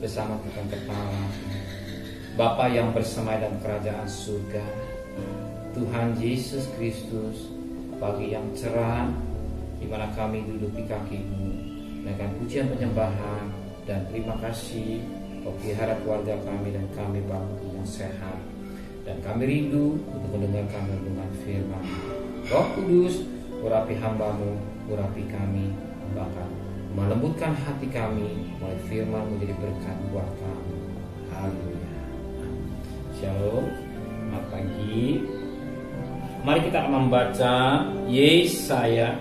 bersama Tuhan kepala Bapa yang bersama dalam kerajaan surga, Tuhan Yesus Kristus, pagi yang cerah di mana kami duduk di kaki-Mu dengan pujian penyembahan dan terima kasih Kau pelihara keluarga kami dan kami bangun yang sehat, dan kami rindu untuk mendengarkan renungan firman. Roh Kudus, urapi hamba-Mu, urapi kami, bahkan melembutkan hati kami oleh firman menjadi berkat buat kami. Haleluya. Shalom, selamat pagi. Mari kita akan membaca Yesaya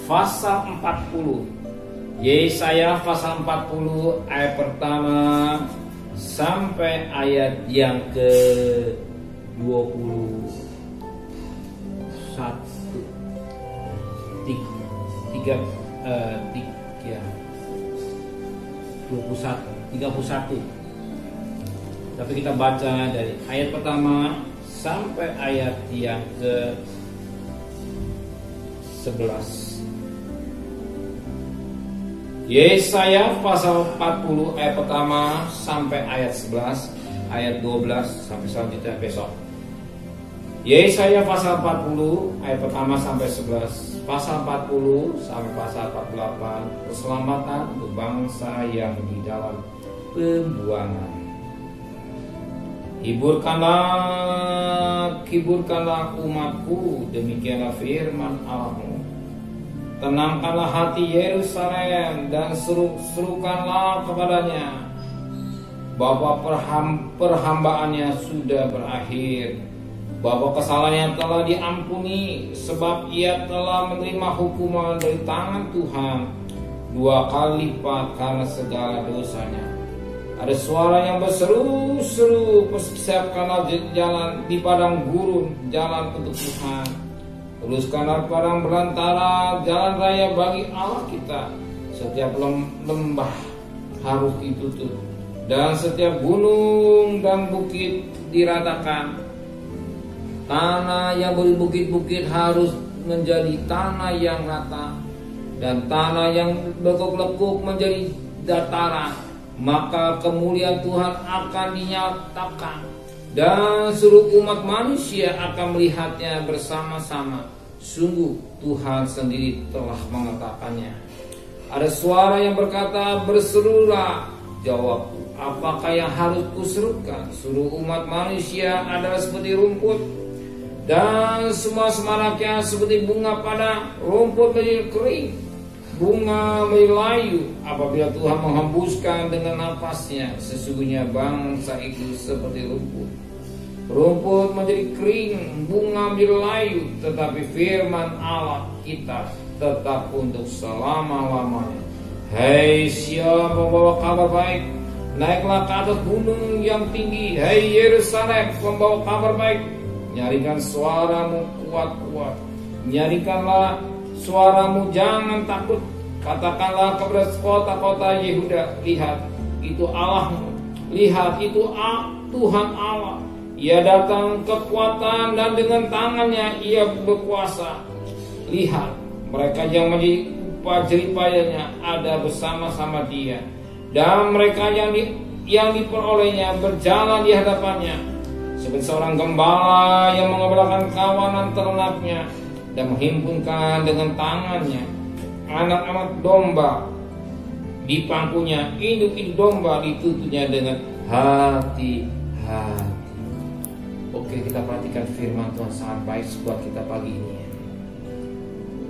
pasal 40. Yesaya pasal 40 ayat pertama sampai ayat yang ke-21. 31. Tapi kita baca dari ayat pertama sampai ayat yang ke-11. Yesaya pasal 40 ayat pertama sampai ayat 11, ayat 12 sampai selanjutnya besok. Yesaya pasal 40 ayat pertama sampai 11, pasal 40 sampai pasal 48, keselamatan untuk bangsa yang di dalam pembuangan. Hiburkanlah umatku, demikianlah firman Allah. Tenangkanlah hati Yerusalem dan serukanlah kepadanya bahwa perhambaannya sudah berakhir, bahwa kesalahannya telah diampuni, sebab ia telah menerima hukuman dari tangan Tuhan 2 kali lipat karena segala dosanya. Ada suara yang berseru-seru, persiapkanlah jalan di padang gurun, jalan untuk Tuhan. Luruskanlah padang belantara, jalan raya bagi Allah kita. Setiap lembah harus ditutup, dan setiap gunung dan bukit diratakan. Tanah yang berbukit-bukit harus menjadi tanah yang rata, dan tanah yang lekuk-lekuk menjadi dataran. Maka kemuliaan Tuhan akan dinyatakan, dan seluruh umat manusia akan melihatnya bersama-sama. Sungguh Tuhan sendiri telah mengatakannya. Ada suara yang berkata, berserulah. Jawabku, apakah yang harus kuserukan? Seluruh umat manusia adalah seperti rumput, dan semua semaraknya seperti bunga pada rumput menjadi kering. Bunga melayu apabila Tuhan menghembuskan dengan nafasnya. Sesungguhnya bangsa itu seperti rumput. Rumput menjadi kering, bunga menjadi layu, tetapi firman Allah kita tetap untuk selama-lamanya. Hai siapa membawa kabar baik, naiklah ke atas gunung yang tinggi. Hai Yerusalem, membawa kabar baik, nyaringkan suaramu kuat-kuat. Nyaringkanlah suaramu, jangan takut. Katakanlah kepada kota-kota Yehuda, lihat itu Allahmu, lihat itu Tuhan Allah. Ia datang kekuatan dan dengan tangannya ia berkuasa. Lihat, mereka yang menjadi upah jeripayanya ada bersama-sama dia, dan mereka yang diperolehnya berjalan di hadapannya seperti seorang gembala yang mengembalakan kawanan ternaknya dan menghimpunkan dengan tangannya anak-anak domba di pangkunya, induk-induk domba ditutupnya dengan hati-hati. Oke, kita perhatikan firman Tuhan sangat baik buat kita pagi ini.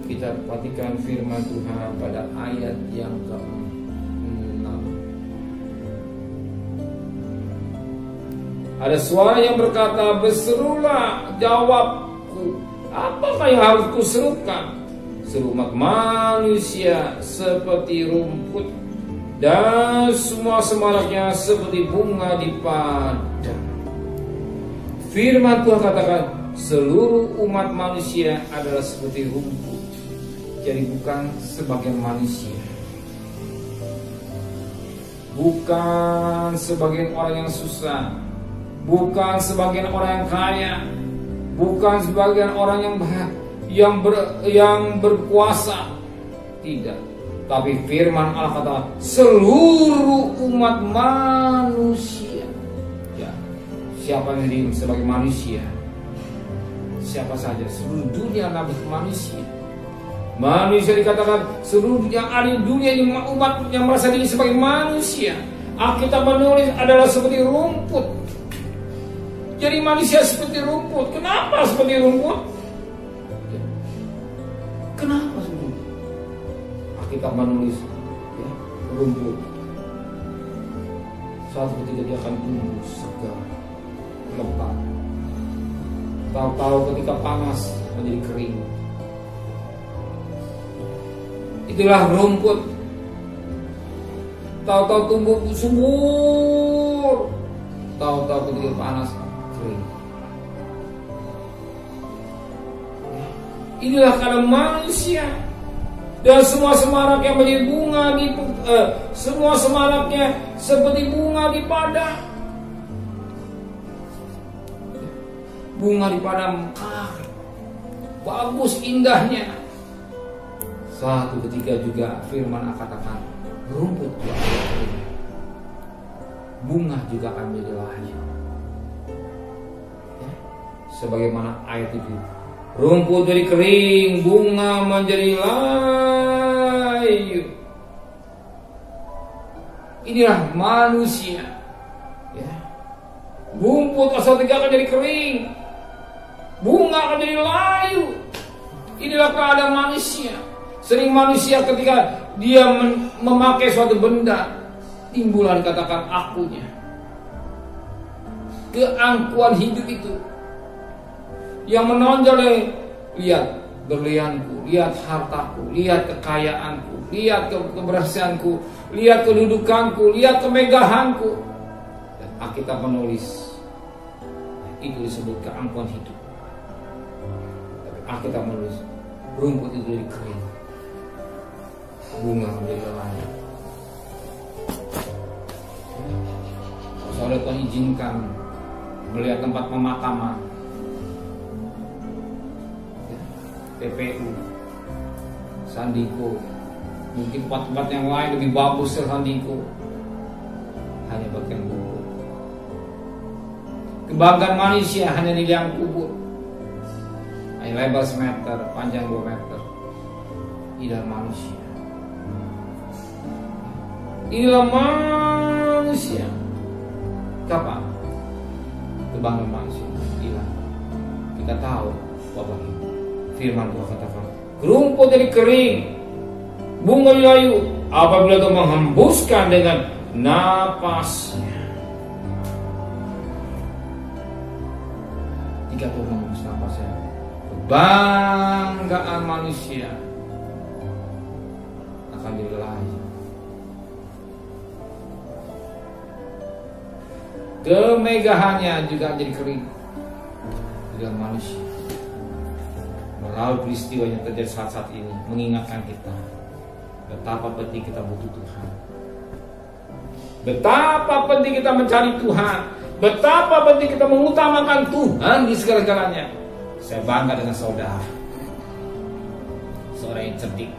Kita perhatikan firman Tuhan pada ayat yang ke-6. Ada suara yang berkata, berserulah. Jawabku, apakah yang harus kuserukan? Seluruh umat manusia seperti rumput, dan semua semaraknya seperti bunga di padang. Firman Tuhan katakan, seluruh umat manusia adalah seperti rumput. Jadi bukan sebagian manusia, bukan sebagian orang yang susah, bukan sebagian orang yang kaya, bukan sebagian orang yang berkuasa. Tidak, Tapi firman Allah kata seluruh umat manusia. Ya, siapa yang diri sebagai manusia? Siapa saja, seluruh dunia adalah manusia. Manusia dikatakan seluruh yang ada di dunia ini umat yang merasa diri sebagai manusia. Alkitab menulis adalah seperti rumput. Jadi manusia seperti rumput. Kenapa seperti rumput? Kenapa seperti rumput? Alkitab menulis ya, rumput. Suatu ketika dia akan tumbuh segar, lebat. Tahu-tahu ketika panas menjadi kering. Itulah rumput. Tahu-tahu tumbuh subur. Tahu-tahu ketika panas kering. Inilah keadaan manusia. Dan semua semarak yang menjadi bunga di semua semaraknya seperti bunga di padang. Bunga di padang mekar, bagus indahnya. Suatu ketika juga firman akan katakan rumput juga akan kering, bunga juga akan menjadi layu. Ya, sebagaimana ayat itu, rumput jadi kering, bunga menjadi layu. Inilah manusia. Ya, rumput asal tiga akan jadi kering, bunga akan jadi layu. Inilah keadaan manusia. Sering manusia ketika dia memakai suatu benda, timbullah dikatakan akunya. Keangkuhan hidup itu yang menonjol dari lihat berlianku, lihat hartaku, lihat kekayaanku, lihat keberhasilanku, lihat kedudukanku, lihat kemegahanku. Dan Alkitab menulis itu disebut keangkuhan hidup. Tapi Alkitab menulis rumput itu jadi kering, bunga menjadi layu. Saudara Tuhan izinkan melihat tempat pemakaman, TPU, Sandiko, mungkin tempat-tempat yang lain lebih bagus dari Sandiko, hanya bagian kubur. Kebanggaan manusia hanya di liang kubur, hanya lebar 1 meter, panjang 2 meter. Inilah manusia. Inilah manusia. Kapan kebanggaan manusia hilang? Kita tahu Bapak Ibu, firman Tuhan katakan rumput jadi kering, bunga layu apabila Tuhan menghembuskan dengan napasnya. Jika Tuhan menghembus napasnya, kebanggaan manusia akan jadi layu. Kemegahannya juga jadi kering di dalam manusia. Melalui peristiwa yang terjadi saat-saat ini mengingatkan kita betapa penting kita butuh Tuhan, betapa penting kita mencari Tuhan, betapa penting kita mengutamakan Tuhan di segala-galanya. Saya bangga dengan saudara, seorang yang cerdik,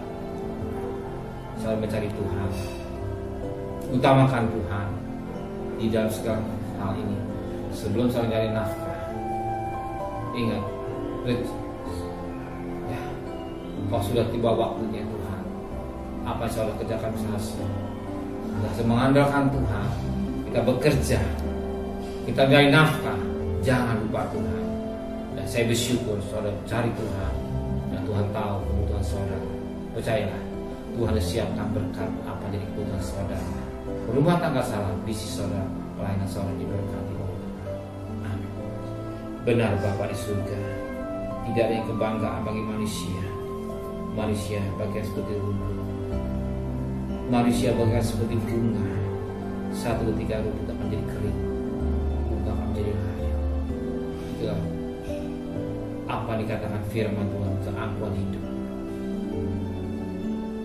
selalu mencari Tuhan, utamakan Tuhan di dalam segala hal ini. Sebelum saya mencari nafkah, ingat, ya, kau sudah tiba waktunya Tuhan. Apa yang saudara kerjakan selesai. Kita mengandalkan Tuhan, kita bekerja, kita mencari nafkah, jangan lupa Tuhan. Dan saya bersyukur saudara cari Tuhan, dan Tuhan tahu kebutuhan saudara. Percayalah, Tuhan siapkan berkat apa jadi kebutuhan saudara. Rumah tangga salah, bisnis saudara, pelayanan saudara diberkati. Amin. Benar Bapa di surga, tidak ada yang kebanggaan bagi manusia. Manusia bagian seperti rumput, manusia bagian seperti bunga. Satu ketika rumput akan menjadi kering, bunga akan menjadi layu. Itulah apa dikatakan firman Tuhan, keangkuhan hidup.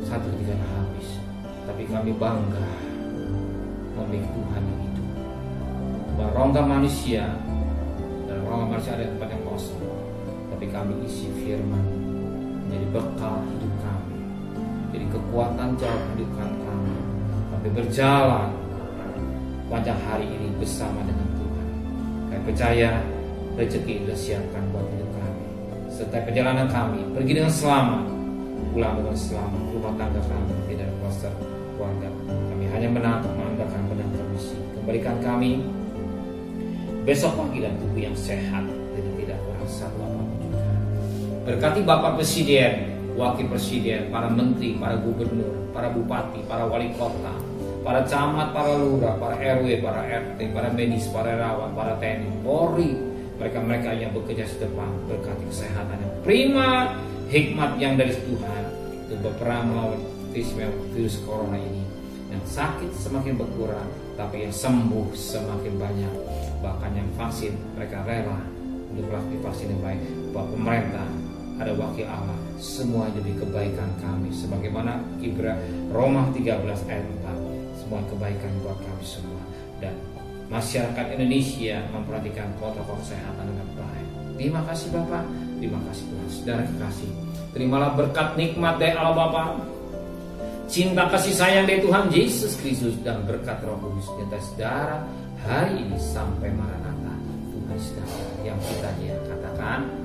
Satu ketika habis, tapi kami bangga memiliki Tuhan yang hidup. Bahwa rongga manusia dan rongga manusia ada tempat yang kosong, tapi kami isi firman menjadi bekal hidup kami. jadi kekuatan jauh kehidupan kami. Kami berjalan panjang hari ini bersama dengan Tuhan. Kami percaya rezeki sudah siapkan buat hidup kami. Serta perjalanan kami pergi dengan selamat, pulang dengan selamat. Rumah tangga kami tidak ada kluster keluarga. Kami hanya mengandalkan benang misi. Kembalikan kami besok pagi dan tubuh yang sehat dan tidak kurang satu apapun juga. Berkati Bapak Presiden, Wakil Presiden, para menteri, para gubernur, para bupati, para wali kota, para camat, para lurah, para RW, para RT, para medis, para relawan, para TNI, Polri, mereka-mereka yang bekerja di depan, berkati kesehatan yang prima, hikmat yang dari Tuhan untuk berperang melawan virus corona ini. Yang sakit semakin berkurang, tapi yang sembuh semakin banyak. Bahkan yang vaksin, mereka rela untuk vaksin yang baik. Bahwa pemerintah ada wakil Allah, semua demi kebaikan kami. Sebagaimana Roma 13 ayat 4, semua kebaikan buat kami semua. Dan masyarakat Indonesia memperhatikan protokol kesehatan dengan baik. Terima kasih Bapak, terima kasih Tuhan. Saudara kekasih, terimalah berkat nikmat dari Allah Bapa, cinta kasih sayang dari Tuhan Yesus Kristus, dan berkat Roh Kudus di atas saudara hari ini sampai Maranatha. Tuhan saudara yang kita katakan